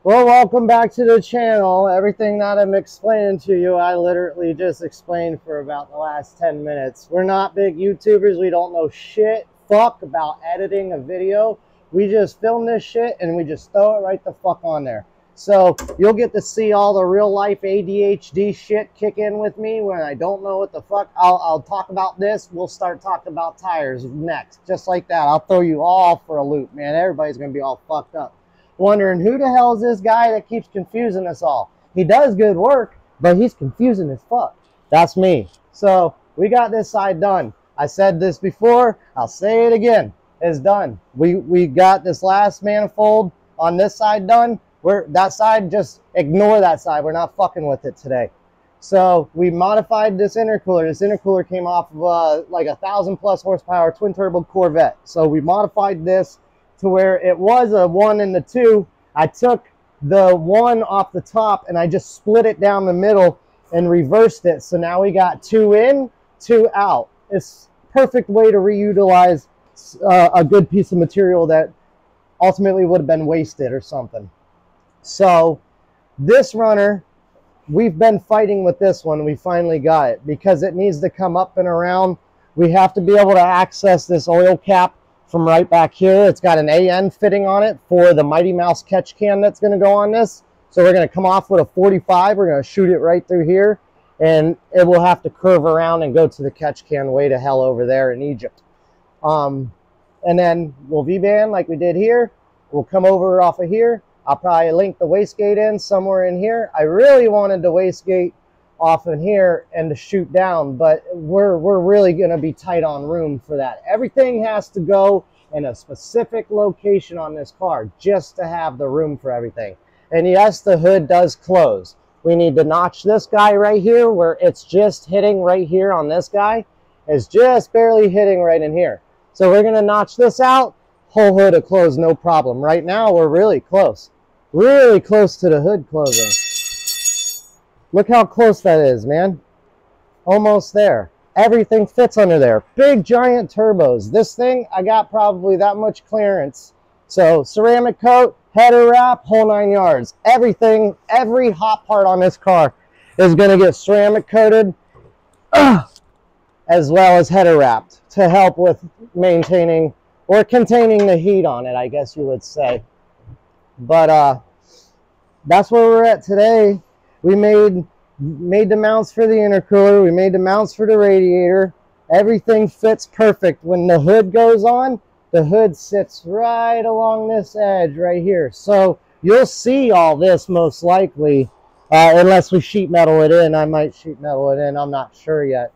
Well, welcome back to the channel. Everything that I'm explaining to you, I literally just explained for about the last 10 minutes. We're not big YouTubers. We don't know shit fuck about editing a video. We just film this shit and we just throw it right the fuck on there. So you'll get to see all the real life ADHD shit kick in with me when I don't know what the fuck. I'll talk about this. We'll start talking about tires next. Just like that. I'll throw you all for a loop, man. Everybody's going to be all fucked up, wondering who the hell is this guy that keeps confusing us all. He does good work, but he's confusing as fuck. That's me. So we got this side done. I said this before, I'll say it again. It's done. We got this last manifold on this side done. That side, just ignore that side. We're not fucking with it today. So we modified this intercooler. This intercooler came off of like a 1,000+ horsepower twin turbo Corvette. So we modified this to where it was a 1 and a 2. I took the 1 off the top and I just split it down the middle and reversed it. So now we got 2 in, 2 out. It's a perfect way to reutilize a good piece of material that ultimately would have been wasted or something. So this runner, we've been fighting with this one. We finally got it because it needs to come up and around. We have to be able to access this oil cap from right back here. It's got an AN fitting on it for the Mighty Mouse catch can that's going to go on this. So we're going to come off with a 45. We're going to shoot it right through here, and it will have to curve around and go to the catch can way to hell over there in Egypt. And then we'll V-band like we did here. We'll come over off of here. I'll probably link the wastegate in somewhere in here. I really wanted the wastegate off in here and to shoot down, but we're really going to be tight on room for that. Everything has to go in a specific location on this car just to have the room for everything. And yes, the hood does close. We need to notch this guy right here where it's just hitting right here on this guy. It's just barely hitting right in here. So we're going to notch this out. Whole hood will close, no problem. Right now, we're really close to the hood closing. Look how close that is, man. Almost there. Everything fits under there. Big, giant turbos. This thing, I got probably that much clearance. So ceramic coat, header wrap, whole 9 yards. Everything, every hot part on this car is going to get ceramic coated as well as header wrapped to help with maintaining or containing the heat on it, I guess you would say. But that's where we're at today. We made the mounts for the intercooler. We made the mounts for the radiator. Everything fits perfect. When the hood goes on, the hood sits right along this edge right here. So you'll see all this most likely, unless we sheet metal it in. I might sheet metal it in. I'm not sure yet.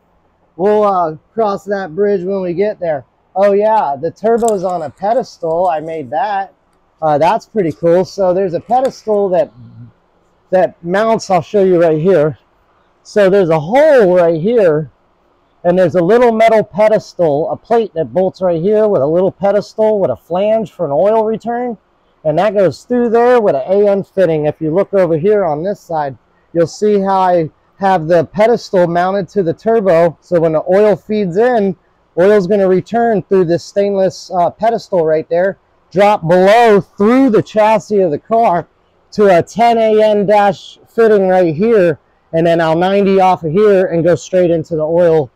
We'll cross that bridge when we get there. Oh yeah, the turbo's on a pedestal. I made that. That's pretty cool. So there's a pedestal that mounts. I'll show you right here. So there's a hole right here, and there's a little metal pedestal, a plate that bolts right here with a little pedestal with a flange for an oil return, and that goes through there with an AN fitting. If you look over here on this side, you'll see how I have the pedestal mounted to the turbo, so when the oil feeds in, oil's going to return through this stainless pedestal right there, drop below through the chassis of the car to a 10 AN dash fitting right here, and then I'll 90 off of here and go straight into the oil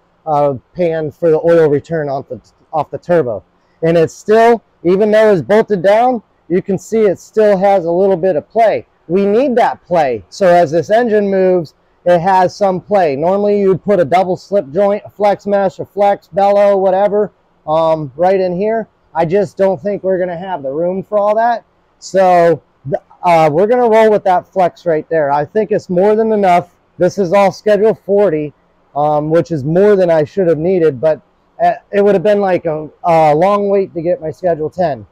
pan for the oil return off the turbo. And it's still, even though it's bolted down, you can see it still has a little bit of play. We need that play, so as this engine moves, it has some play. Normally you'd put a double slip joint, a flex mesh, a flex bellow, whatever, right in here. I just don't think we're going to have the room for all that. So we're going to roll with that flex right there. I think it's more than enough. This is all schedule 40, which is more than I should have needed, but it would have been like a long wait to get my schedule 10.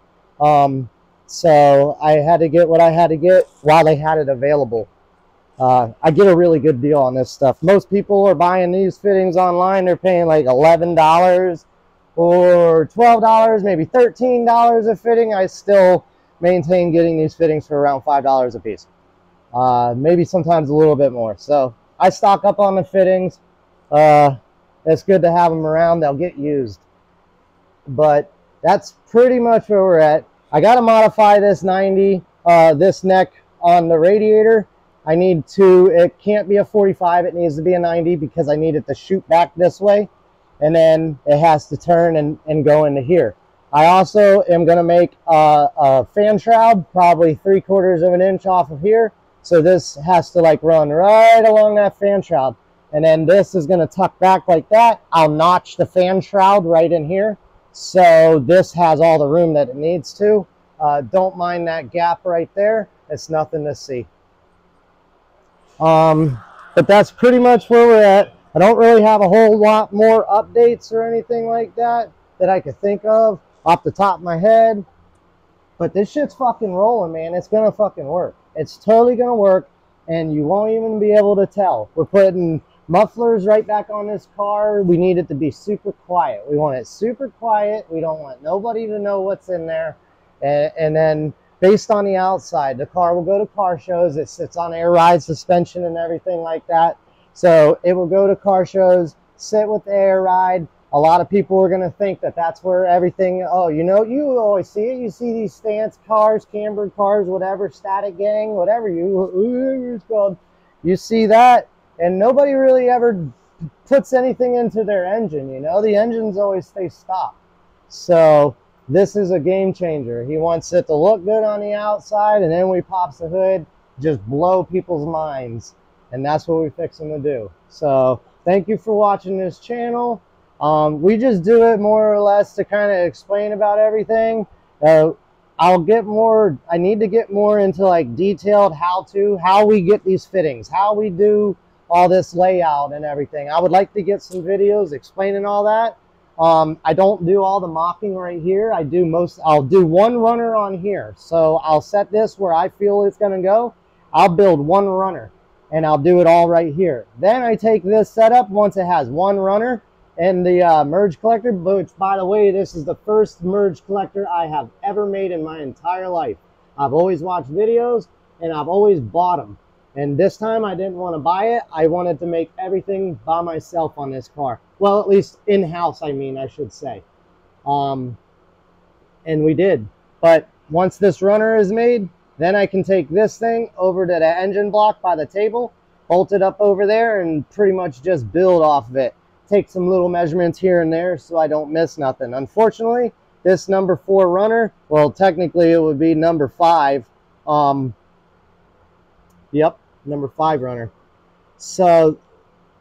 So I had to get what I had to get while they had it available. I get a really good deal on this stuff. Most people are buying these fittings online. They're paying like $11 or $12, maybe $13 a fitting. I still maintain getting these fittings for around $5 a piece. Maybe sometimes a little bit more. So I stock up on the fittings. It's good to have them around. They'll get used. But that's pretty much where we're at. I got to modify this 90, this neck on the radiator, I need to, it can't be a 45, it needs to be a 90 because I need it to shoot back this way. And then it has to turn and go into here. I also am going to make a fan shroud, probably 3/4 of an inch off of here. So this has to like run right along that fan shroud. And then this is going to tuck back like that. I'll notch the fan shroud right in here. So this has all the room that it needs to. Don't mind that gap right there. It's nothing to see. But that's pretty much where we're at. I don't really have a whole lot more updates or anything like that I could think of off the top of my head. But this shit's fucking rolling, man. It's gonna fucking work. It's totally gonna work, and you won't even be able to tell. We're putting mufflers right back on this car. We need it to be super quiet. We want it super quiet. We don't want nobody to know what's in there. And then based on the outside, the car will go to car shows. It sits on air ride suspension and everything like that. So it will go to car shows, sit with the air ride. A lot of people are going to think that that's where everything, oh, you know, you always see it. You see these stance cars, cambered cars, whatever, static gang, whatever it's called. You see that, and nobody really ever puts anything into their engine, you know. The engines always stay stopped. So this is a game changer. He wants it to look good on the outside, and then we pops the hood, just blow people's minds. And that's what we're fixing to do. So thank you for watching this channel. We just do it more or less to kind of explain about everything. I'll get more, I need to get more into like detailed how we get these fittings, how we do all this layout and everything. I would like to get some videos explaining all that. I don't do all the mocking right here. I'll do one runner on here. So I'll set this where I feel it's gonna go. I'll build one runner and I'll do it all right here. Then I take this setup once it has one runner and the merge collector, which by the way, this is the first merge collector I have ever made in my entire life. I've always watched videos and I've always bought them. And this time I didn't want to buy it. I wanted to make everything by myself on this car. Well, at least in-house, I should say. And we did. But once this runner is made, then I can take this thing over to the engine block by the table, bolt it up over there, and pretty much just build off of it. Take some little measurements here and there so I don't miss nothing. Unfortunately, this number 4 runner, well, technically it would be number 5. Yep, number 5 runner. So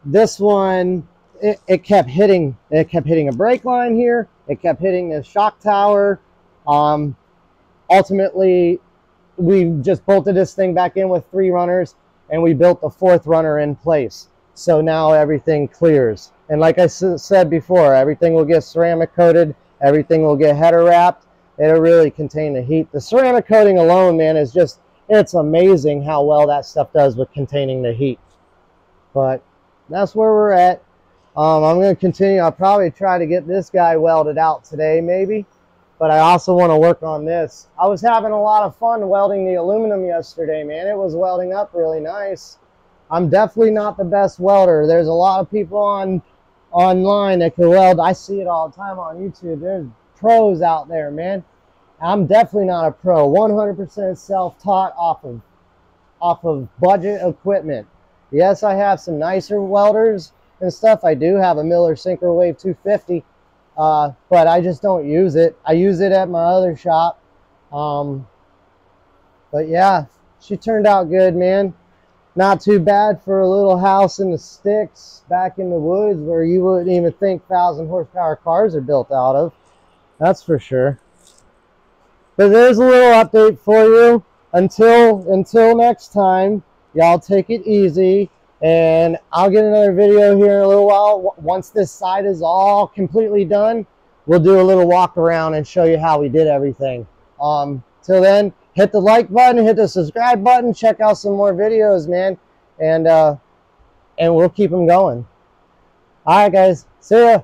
this one, it kept hitting a brake line here. It kept hitting the shock tower. Ultimately, we just bolted this thing back in with 3 runners, and we built the 4th runner in place. So now everything clears. And like I said before, everything will get ceramic coated. Everything will get header wrapped. It'll really contain the heat. The ceramic coating alone, man, is just, it's amazing how well that stuff does with containing the heat. But that's where we're at. I'm going to continue. I'll probably try to get this guy welded out today, maybe. But I also want to work on this. I was having a lot of fun welding the aluminum yesterday, man. It was welding up really nice. I'm definitely not the best welder. There's a lot of people online that can weld. I see it all the time on YouTube. There's pros out there, man. I'm definitely not a pro. 100% self-taught off of budget equipment. Yes, I have some nicer welders and stuff. I do have a Miller Synchro-Wave 250, but I just don't use it. I use it at my other shop. But yeah, she turned out good, man. Not too bad for a little house in the sticks back in the woods where you wouldn't even think 1,000 horsepower cars are built out of. That's for sure. But there's a little update for you. Until next time, y'all take it easy. And I'll get another video here in a little while. Once this side is all completely done, we'll do a little walk around and show you how we did everything. Till then, hit the like button, hit the subscribe button, check out some more videos, man. And we'll keep them going. All right, guys. See ya.